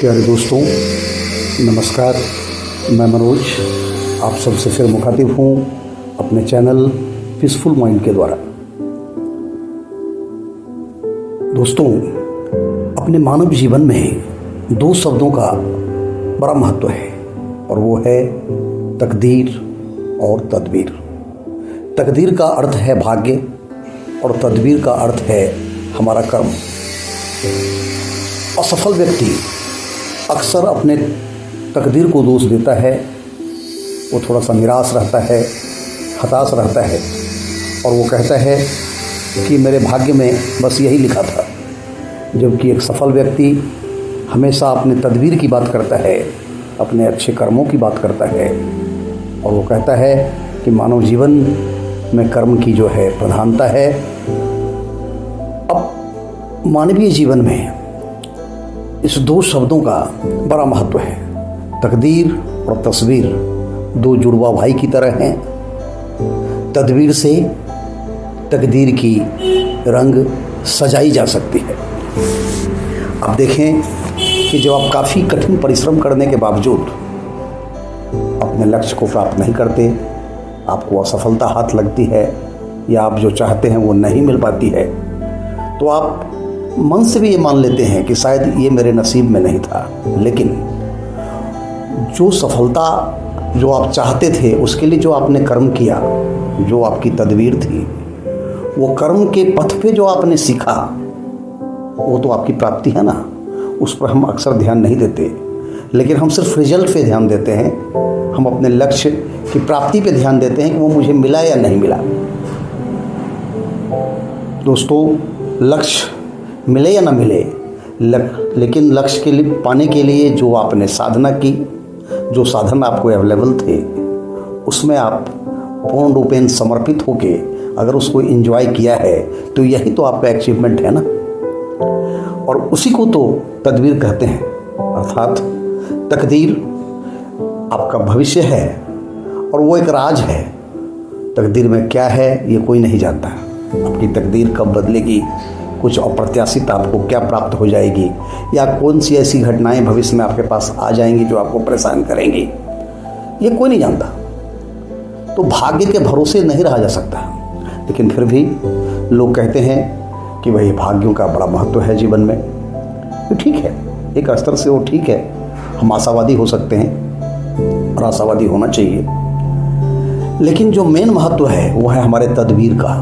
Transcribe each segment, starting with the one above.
प्यारे दोस्तों, नमस्कार। मैं मनोज आप सबसे फिर मुखातिब हूँ अपने चैनल पीसफुल माइंड के द्वारा। दोस्तों, अपने मानव जीवन में दो शब्दों का बड़ा महत्व है और वो है तकदीर और तदबीर। तकदीर का अर्थ है भाग्य और तदबीर का अर्थ है हमारा कर्म। असफल व्यक्ति अक्सर अपने तकदीर को दोष देता है, वो थोड़ा सा निराश रहता है, हताश रहता है और वो कहता है कि मेरे भाग्य में बस यही लिखा था। जबकि एक सफल व्यक्ति हमेशा अपने तदबीर की बात करता है, अपने अच्छे कर्मों की बात करता है और वो कहता है कि मानव जीवन में कर्म की जो है प्रधानता है। अब मानवीय जीवन में इस दो शब्दों का बड़ा महत्व है। तकदीर और तस्वीर दो जुड़वा भाई की तरह हैं। तदबीर से तकदीर की रंग सजाई जा सकती है। आप देखें कि जब आप काफ़ी कठिन परिश्रम करने के बावजूद अपने लक्ष्य को प्राप्त नहीं करते, आपको असफलता हाथ लगती है या आप जो चाहते हैं वो नहीं मिल पाती है, तो आप मन से भी ये मान लेते हैं कि शायद ये मेरे नसीब में नहीं था। लेकिन जो सफलता जो आप चाहते थे, उसके लिए जो आपने कर्म किया, जो आपकी तदबीर थी, वो कर्म के पथ पे जो आपने सीखा, वो तो आपकी प्राप्ति है ना। उस पर हम अक्सर ध्यान नहीं देते, लेकिन हम सिर्फ रिजल्ट पे ध्यान देते हैं। हम अपने लक्ष्य की प्राप्ति पे ध्यान देते हैं कि वो मुझे मिला या नहीं मिला। दोस्तों, लक्ष्य मिले या ना मिले, लेकिन लक्ष्य के लिए पाने के लिए जो आपने साधना की, जो साधन आपको अवेलेबल थे, उसमें आप पूर्ण रूपेण समर्पित होके अगर उसको एंजॉय किया है तो यही तो आपका अचीवमेंट है ना। और उसी को तो तदबीर कहते हैं। अर्थात तकदीर आपका भविष्य है और वो एक राज है। तकदीर में क्या है ये कोई नहीं जानता। आपकी तकदीर कब बदलेगी, कुछ अप्रत्याशित आपको क्या प्राप्त हो जाएगी, या कौन सी ऐसी घटनाएं भविष्य में आपके पास आ जाएंगी जो आपको परेशान करेंगी, ये कोई नहीं जानता। तो भाग्य के भरोसे नहीं रहा जा सकता। लेकिन फिर भी लोग कहते हैं कि भाई भाग्यों का बड़ा महत्व है जीवन में। तो ठीक है, एक स्तर से वो ठीक है, हम आशावादी हो सकते हैं और आशावादी होना चाहिए। लेकिन जो मेन महत्व है वो है हमारे तदबीर का।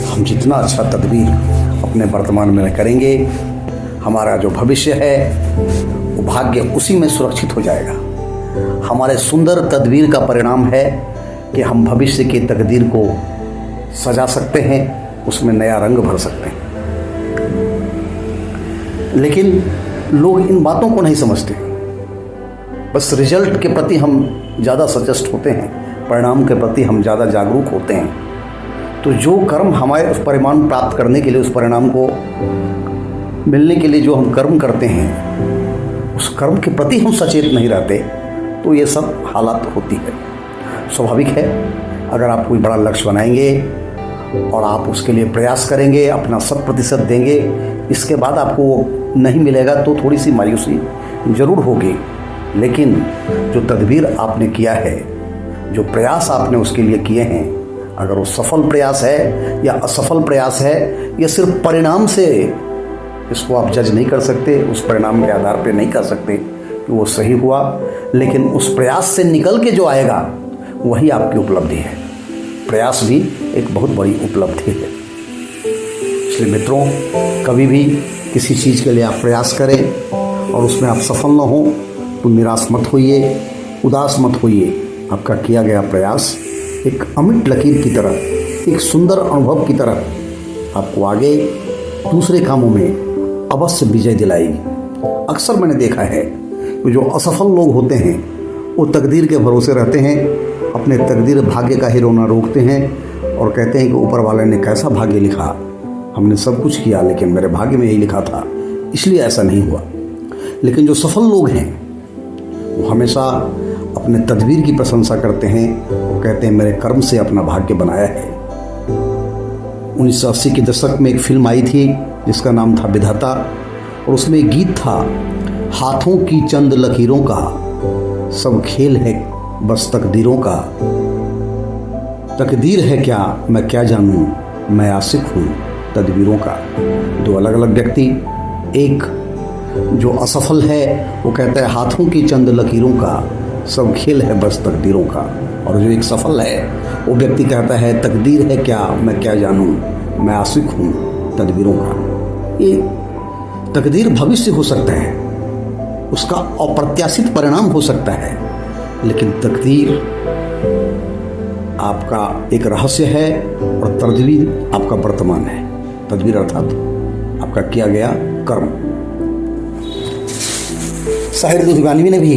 हम जितना अच्छा तदबीर अपने वर्तमान में करेंगे, हमारा जो भविष्य है वो भाग्य उसी में सुरक्षित हो जाएगा। हमारे सुंदर तदबीर का परिणाम है कि हम भविष्य की तकदीर को सजा सकते हैं, उसमें नया रंग भर सकते हैं। लेकिन लोग इन बातों को नहीं समझते। बस रिजल्ट के प्रति हम ज़्यादा सचेत होते हैं, परिणाम के प्रति हम ज़्यादा जागरूक होते हैं। तो जो कर्म हमारे उस परिणाम प्राप्त करने के लिए, उस परिणाम को मिलने के लिए जो हम कर्म करते हैं, उस कर्म के प्रति हम सचेत नहीं रहते, तो ये सब हालात होती है। स्वाभाविक है, अगर आप कोई बड़ा लक्ष्य बनाएंगे और आप उसके लिए प्रयास करेंगे, अपना 100% देंगे, इसके बाद आपको वो नहीं मिलेगा तो थोड़ी सी मायूसी ज़रूर होगी। लेकिन जो तदबीर आपने किया है, जो प्रयास आपने उसके लिए किए हैं, अगर वो सफल प्रयास है या असफल प्रयास है, ये सिर्फ परिणाम से इसको आप जज नहीं कर सकते, उस परिणाम के आधार पे नहीं कर सकते कि वो सही हुआ। लेकिन उस प्रयास से निकल के जो आएगा वही आपकी उपलब्धि है। प्रयास भी एक बहुत बड़ी उपलब्धि है। इसलिए मित्रों, कभी भी किसी चीज़ के लिए आप प्रयास करें और उसमें आप सफल न हो तो निराश मत होइए, उदास मत होइए। आपका किया गया प्रयास एक अमिट लकीर की तरह, एक सुंदर अनुभव की तरह आपको आगे दूसरे कामों में अवश्य विजय दिलाएगी। अक्सर मैंने देखा है कि जो असफल लोग होते हैं वो तकदीर के भरोसे रहते हैं, अपने तकदीर भाग्य का ही रोना रोकते हैं और कहते हैं कि ऊपर वाले ने कैसा भाग्य लिखा, हमने सब कुछ किया लेकिन मेरे भाग्य में यही लिखा था, इसलिए ऐसा नहीं हुआ। लेकिन जो सफल लोग हैं वो हमेशा अपने तदबीर की प्रशंसा करते हैं। वो कहते हैं मेरे कर्म से अपना भाग्य बनाया है। 1980 के दशक में एक फिल्म आई थी जिसका नाम था विधाता, और उसमें एक गीत था हाथों की चंद लकीरों का सब खेल है बस तकदीरों का। तकदीर है क्या मैं क्या जानूं, मैं आशिक हूँ तदबीरों का। दो अलग अलग व्यक्ति, एक जो असफल है वो कहता है हाथों की चंद लकीरों का सब खेल है बस तकदीरों का, और जो एक सफल है वो व्यक्ति कहता है तकदीर है क्या मैं क्या जानूं, मैं आशिक हूँ तदबीरों का। ये तकदीर भविष्य हो सकता है, उसका अप्रत्याशित परिणाम हो सकता है, लेकिन तकदीर आपका एक रहस्य है और तदबीर आपका वर्तमान है। तदबीर अर्थात आपका किया गया कर्म। शाहिर दुर्गानवी ने भी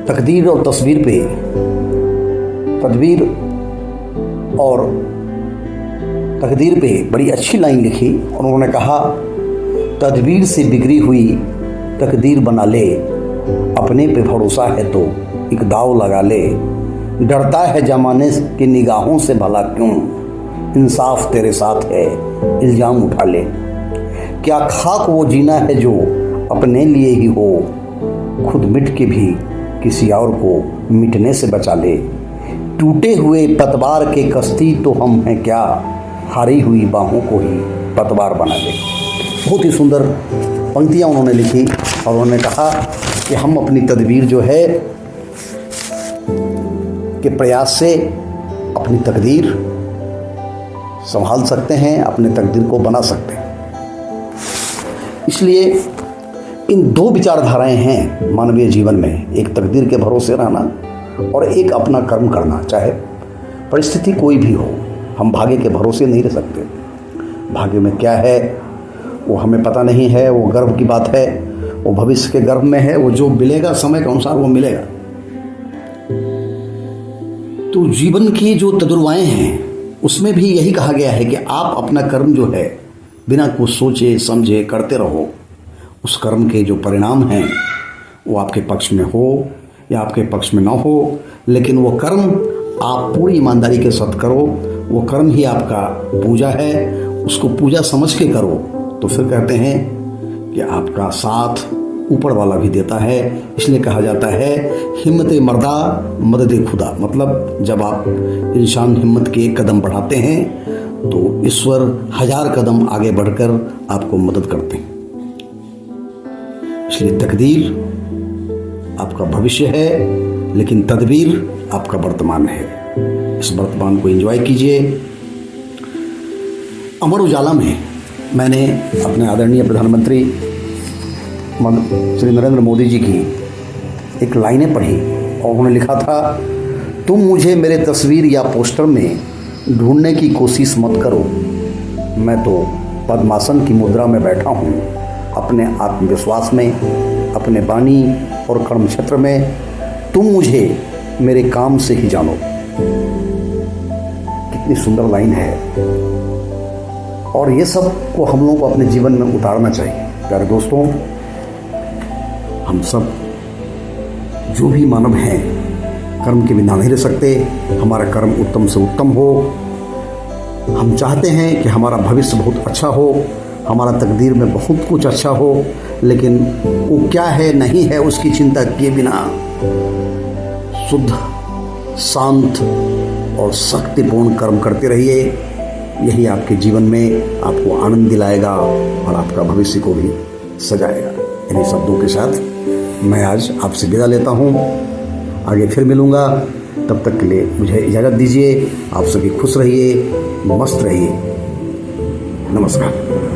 तकदीर और तस्वीर पे, तदबीर और तकदीर पे बड़ी अच्छी लाइन लिखी और उन्होंने कहा, तदबीर से बिगड़ी हुई तकदीर बना ले, अपने पे भरोसा है तो एक दाव लगा ले। डरता है जमाने की निगाहों से भला क्यों, इंसाफ तेरे साथ है इल्जाम उठा ले। क्या खाक वो जीना है जो अपने लिए ही हो, खुद मिट के भी किसी और को मिटने से बचा ले। टूटे हुए पतवार के कश्ती तो हम हैं क्या, हारी हुई बाहों को ही पतवार बना ले। बहुत ही सुंदर पंक्तियाँ उन्होंने लिखी और उन्होंने कहा कि हम अपनी तदबीर जो है के प्रयास से अपनी तकदीर संभाल सकते हैं, अपने तकदीर को बना सकते हैं। इसलिए इन दो विचारधाराएं हैं मानवीय जीवन में, एक तकदीर के भरोसे रहना और एक अपना कर्म करना, चाहे परिस्थिति कोई भी हो। हम भाग्य के भरोसे नहीं रह सकते, भाग्य में क्या है वो हमें पता नहीं है, वो गर्व की बात है, वो भविष्य के गर्भ में है, वो जो मिलेगा समय के अनुसार वो मिलेगा। तो जीवन की जो तजुर्बाएं हैं उसमें भी यही कहा गया है कि आप अपना कर्म जो है बिना कुछ सोचे समझे करते रहो। उस कर्म के जो परिणाम हैं वो आपके पक्ष में हो या आपके पक्ष में ना हो, लेकिन वो कर्म आप पूरी ईमानदारी के साथ करो। वो कर्म ही आपका पूजा है, उसको पूजा समझ के करो। तो फिर कहते हैं कि आपका साथ ऊपर वाला भी देता है। इसलिए कहा जाता है हिम्मत मर्दा मदद खुदा, मतलब जब आप इंसान हिम्मत के एक कदम बढ़ाते हैं तो ईश्वर 1000 कदम आगे बढ़कर आपको मदद करते हैं। इसलिए तकदीर आपका भविष्य है, लेकिन तदबीर आपका वर्तमान है। इस वर्तमान को एंजॉय कीजिए। अमर उजाला में मैंने अपने आदरणीय प्रधानमंत्री श्री नरेंद्र मोदी जी की एक लाइनें पढ़ी और उन्होंने लिखा था, तुम मुझे मेरे तस्वीर या पोस्टर में ढूंढने की कोशिश मत करो, मैं तो पद्मासन की मुद्रा में बैठा हूँ, अपने आत्मविश्वास में, अपने वाणी और कर्म क्षेत्र में। तुम मुझे मेरे काम से ही जानो। कितनी सुंदर लाइन है, और ये सब को हम लोगों को अपने जीवन में उतारना चाहिए। प्यारे दोस्तों, हम सब जो भी मानव हैं कर्म के बिना नहीं रह सकते। हमारा कर्म उत्तम से उत्तम हो। हम चाहते हैं कि हमारा भविष्य बहुत अच्छा हो, हमारा तकदीर में बहुत कुछ अच्छा हो, लेकिन वो क्या है नहीं है उसकी चिंता किए बिना शुद्ध, शांत और शक्तिपूर्ण कर्म करते रहिए। यही आपके जीवन में आपको आनंद दिलाएगा और आपका भविष्य को भी सजाएगा। इन्हीं शब्दों के साथ मैं आज आपसे विदा लेता हूँ। आगे फिर मिलूँगा, तब तक के लिए मुझे इजाज़त दीजिए। आप सभी खुश रहिए, मस्त रहिए। नमस्कार।